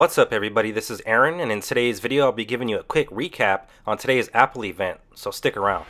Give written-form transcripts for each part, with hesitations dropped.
What's up everybody, this is Aaron, and in today's video I'll be giving you a quick recap on today's Apple event, so stick around.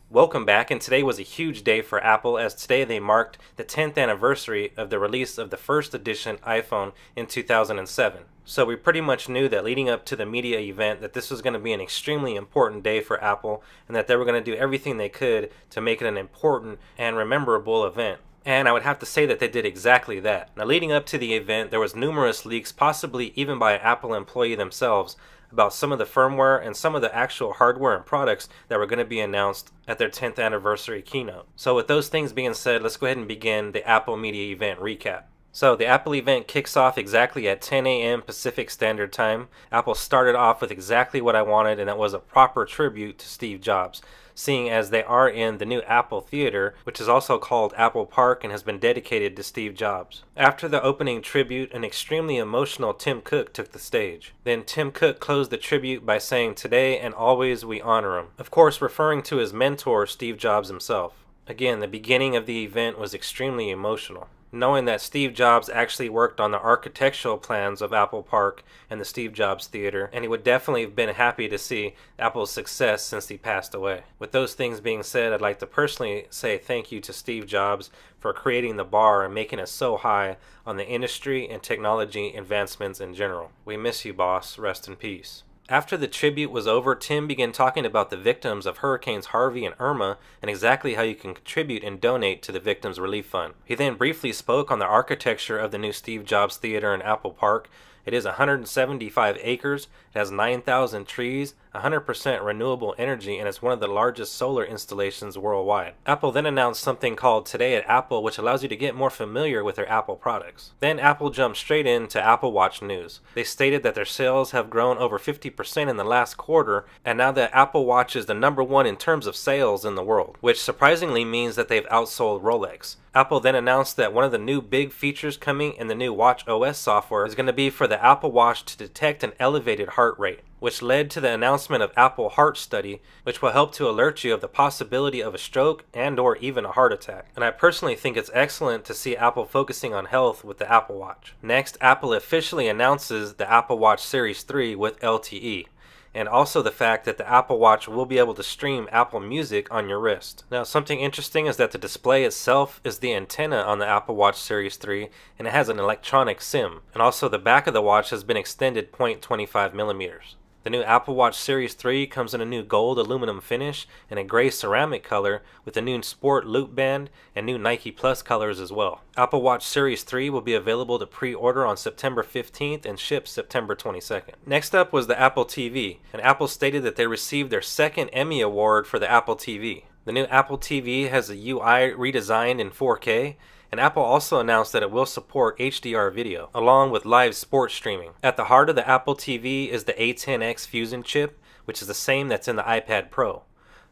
Welcome back, and today was a huge day for Apple as today they marked the 10th anniversary of the release of the first edition iPhone in 2007. So we pretty much knew that leading up to the media event that this was going to be an extremely important day for Apple and that they were going to do everything they could to make it an important and rememberable event. And I would have to say that they did exactly that. Now leading up to the event there was numerous leaks, possibly even by an Apple employee themselves, about some of the firmware and some of the actual hardware and products that were going to be announced at their 10th anniversary keynote. So with those things being said, let's go ahead and begin the Apple Media event recap. So the Apple event kicks off exactly at 10 a.m. Pacific Standard Time. Apple started off with exactly what I wanted, and that was a proper tribute to Steve Jobs, seeing as they are in the new Apple Theater, which is also called Apple Park and has been dedicated to Steve Jobs. After the opening tribute, an extremely emotional Tim Cook took the stage. Then Tim Cook closed the tribute by saying, "Today and always we honor him," of course referring to his mentor Steve Jobs himself. Again, the beginning of the event was extremely emotional, knowing that Steve Jobs actually worked on the architectural plans of Apple Park and the Steve Jobs Theater, and he would definitely have been happy to see Apple's success since he passed away. With those things being said, I'd like to personally say thank you to Steve Jobs for creating the bar and making us so high on the industry and technology advancements in general. We miss you, boss. Rest in peace. After the tribute was over, Tim began talking about the victims of Hurricanes Harvey and Irma and exactly how you can contribute and donate to the Victims Relief Fund. He then briefly spoke on the architecture of the new Steve Jobs Theater in Apple Park. It is 175 acres, it has 9,000 trees, 100% renewable energy, and it's one of the largest solar installations worldwide. Apple then announced something called Today at Apple, which allows you to get more familiar with their Apple products. Then Apple jumped straight into Apple Watch news. They stated that their sales have grown over 50% in the last quarter, and now that Apple Watch is the #1 in terms of sales in the world, which surprisingly means that they've outsold Rolex. Apple then announced that one of the new big features coming in the new Watch OS software is going to be for the Apple Watch to detect an elevated heart rate, which led to the announcement of Apple Heart Study, which will help to alert you of the possibility of a stroke and or even a heart attack. And I personally think it's excellent to see Apple focusing on health with the Apple Watch. Next, Apple officially announces the Apple Watch Series 3 with LTE, and also the fact that the Apple Watch will be able to stream Apple Music on your wrist. Now, something interesting is that the display itself is the antenna on the Apple Watch Series 3, and it has an electronic SIM. And also the back of the watch has been extended 0.25 millimeters. The new Apple Watch Series 3 comes in a new gold aluminum finish and a gray ceramic color with a new sport loop band and new Nike Plus colors as well. Apple Watch Series 3 will be available to pre-order on September 15th and ship September 22nd. Next up was the Apple TV, and Apple stated that they received their second Emmy Award for the Apple TV. The new Apple TV has a UI redesigned in 4K, and Apple also announced that it will support HDR video, along with live sports streaming. At the heart of the Apple TV is the A10X Fusion chip, which is the same that's in the iPad Pro.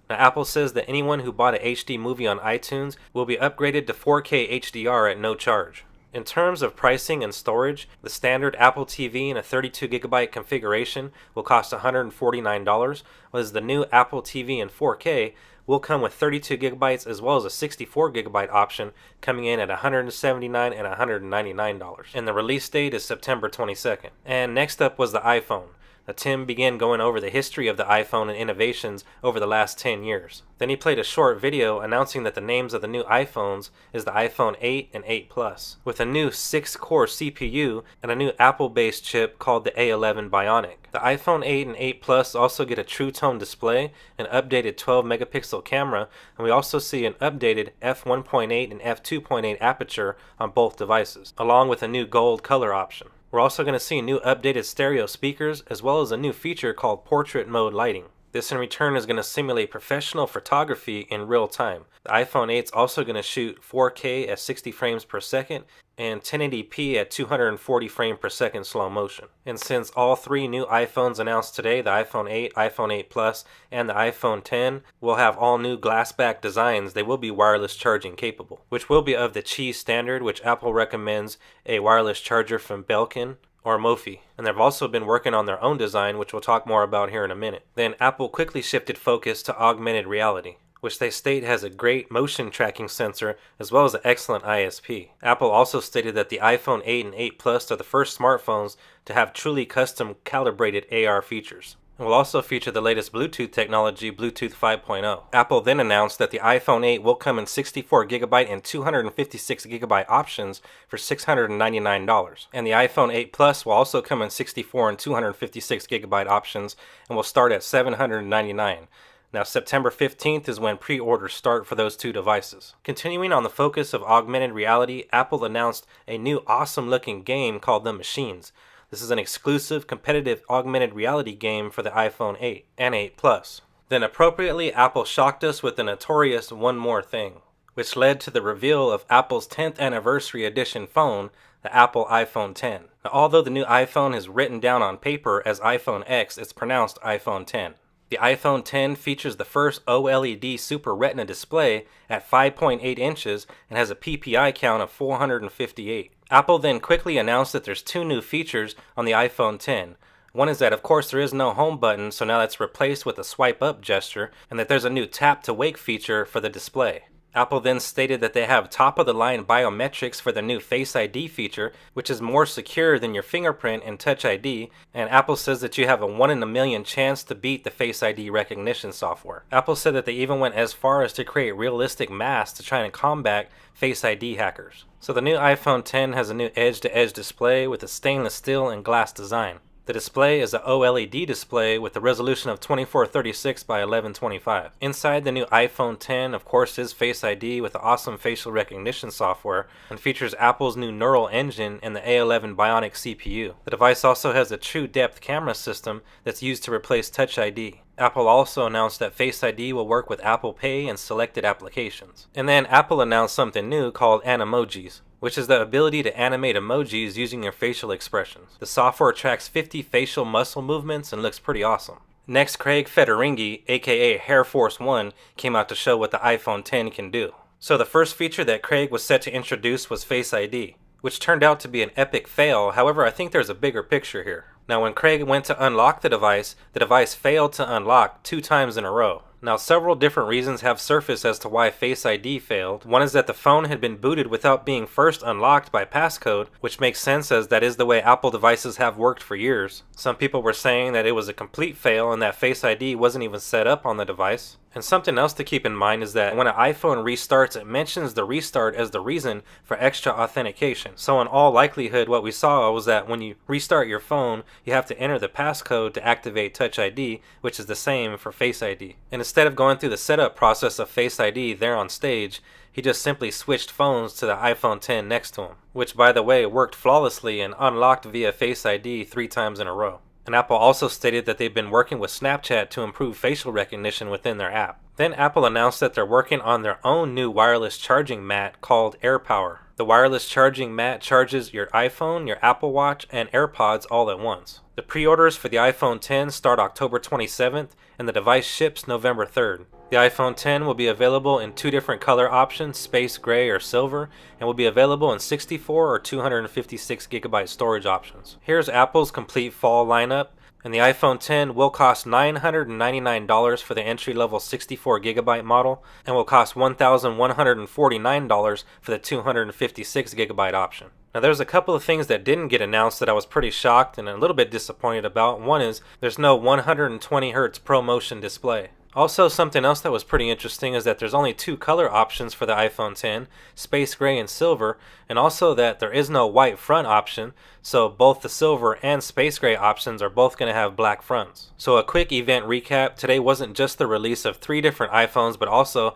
Now, Apple says that anyone who bought an HD movie on iTunes will be upgraded to 4K HDR at no charge. In terms of pricing and storage, the standard Apple TV in a 32GB configuration will cost $149, whereas the new Apple TV in 4K will come with 32GB as well as a 64GB option coming in at $179 and $199. And the release date is September 22nd. And next up was the iPhone. Now, Tim began going over the history of the iPhone and innovations over the last 10 years. Then he played a short video announcing that the names of the new iPhones is the iPhone 8 and 8 Plus, with a new 6-core CPU and a new Apple-based chip called the A11 Bionic. The iPhone 8 and 8 Plus also get a True Tone display, an updated 12-megapixel camera, and we also see an updated f1.8 and f2.8 aperture on both devices, along with a new gold color option. We're also going to see new updated stereo speakers as well as a new feature called portrait mode lighting. This in return is going to simulate professional photography in real time. The iPhone 8 is also going to shoot 4K at 60 frames per second and 1080p at 240 frames per second slow motion. And since all three new iPhones announced today, the iPhone 8, iPhone 8 Plus, and the iPhone 10, will have all new glass back designs, they will be wireless charging capable, which will be of the Qi standard, which Apple recommends a wireless charger from Belkin or Mophie. And they've also been working on their own design, which we'll talk more about here in a minute. Then Apple quickly shifted focus to augmented reality, which they state has a great motion tracking sensor as well as an excellent ISP. Apple also stated that the iPhone 8 and 8 Plus are the first smartphones to have truly custom calibrated AR features. It will also feature the latest Bluetooth technology, Bluetooth 5.0. Apple then announced that the iPhone 8 will come in 64GB and 256GB options for $699. And the iPhone 8 Plus will also come in 64 and 256GB options and will start at $799. Now, September 15th is when pre-orders start for those two devices. Continuing on the focus of augmented reality, Apple announced a new awesome-looking game called The Machines. This is an exclusive competitive augmented reality game for the iPhone 8 and 8 Plus. Then appropriately, Apple shocked us with the notorious One More Thing, which led to the reveal of Apple's 10th anniversary edition phone, the Apple iPhone X. Now, although the new iPhone is written down on paper as iPhone X, it's pronounced iPhone X. The iPhone X features the first OLED Super Retina display at 5.8 inches and has a PPI count of 458. Apple then quickly announced that there's two new features on the iPhone X. One is that, of course, there is no home button, so now that's replaced with a swipe up gesture, and that there's a new tap to wake feature for the display. Apple then stated that they have top-of-the-line biometrics for the new Face ID feature, which is more secure than your fingerprint and Touch ID, and Apple says that you have a 1 in a million chance to beat the Face ID recognition software. Apple said that they even went as far as to create realistic masks to try and combat Face ID hackers. So the new iPhone X has a new edge-to-edge display with a stainless steel and glass design. The display is an OLED display with a resolution of 2436 by 1125. Inside the new iPhone X, of course, is Face ID with the awesome facial recognition software and features Apple's new neural engine and the A11 Bionic CPU. The device also has a true depth camera system that's used to replace Touch ID. Apple also announced that Face ID will work with Apple Pay and selected applications. And then Apple announced something new called Animojis, which is the ability to animate emojis using your facial expressions. The software tracks 50 facial muscle movements and looks pretty awesome. Next, Craig Federighi, aka Hair Force 1, came out to show what the iPhone X can do. So the first feature that Craig was set to introduce was Face ID, which turned out to be an epic fail. However, I think there's a bigger picture here. Now, when Craig went to unlock the device failed to unlock 2 times in a row. Now, several different reasons have surfaced as to why Face ID failed. One is that the phone had been booted without being first unlocked by passcode, which makes sense as that is the way Apple devices have worked for years. Some people were saying that it was a complete fail and that Face ID wasn't even set up on the device. And something else to keep in mind is that when an iPhone restarts, it mentions the restart as the reason for extra authentication. So in all likelihood, what we saw was that when you restart your phone, you have to enter the passcode to activate Touch ID, which is the same for Face ID. And instead of going through the setup process of Face ID there on stage, he just simply switched phones to the iPhone X next to him, which by the way worked flawlessly and unlocked via Face ID 3 times in a row. And Apple also stated that they've been working with Snapchat to improve facial recognition within their app. Then Apple announced that they're working on their own new wireless charging mat called AirPower. The wireless charging mat charges your iPhone, your Apple Watch, and AirPods all at once. The pre-orders for the iPhone X start October 27th, and the device ships November 3rd. The iPhone X will be available in 2 different color options, space gray or silver, and will be available in 64 or 256GB storage options. Here's Apple's complete fall lineup, and the iPhone X will cost $999 for the entry-level 64GB model, and will cost $1,149 for the 256GB option. Now there's a couple of things that didn't get announced that I was pretty shocked and a little bit disappointed about. One is there's no 120Hz ProMotion display. Also, something else that was pretty interesting is that there's only 2 color options for the iPhone X, space gray and silver, and also that there is no white front option, so both the silver and space gray options are both going to have black fronts. So a quick event recap, today wasn't just the release of 3 different iPhones, but also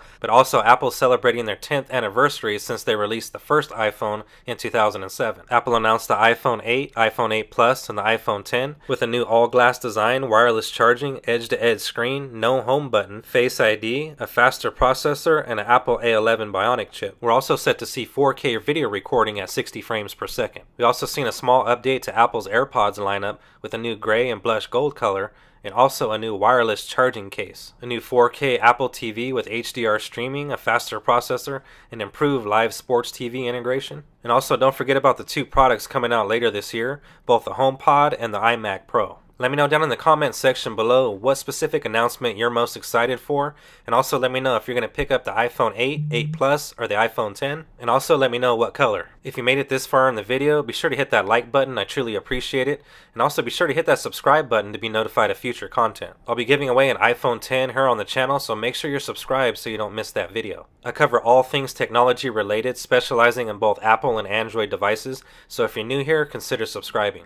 Apple celebrating their 10th anniversary since they released the first iPhone in 2007. Apple announced the iPhone 8, iPhone 8 Plus, and the iPhone X with a new all-glass design, wireless charging, edge-to-edge screen, no home button, Face ID, a faster processor, and an Apple A11 Bionic chip. We're also set to see 4K video recording at 60 frames per second. We also seen a small update to Apple's AirPods lineup with a new gray and blush gold color, and also a new wireless charging case. A new 4K Apple TV with HDR streaming, a faster processor, and improved live sports TV integration. And also don't forget about the 2 products coming out later this year, both the HomePod and the iMac Pro. Let me know down in the comment section below what specific announcement you're most excited for, and also let me know if you're going to pick up the iPhone 8, 8 Plus, or the iPhone 10, and also let me know what color. If you made it this far in the video, be sure to hit that like button, I truly appreciate it, and also be sure to hit that subscribe button to be notified of future content. I'll be giving away an iPhone 10 here on the channel, so make sure you're subscribed so you don't miss that video. I cover all things technology related, specializing in both Apple and Android devices, so if you're new here, consider subscribing.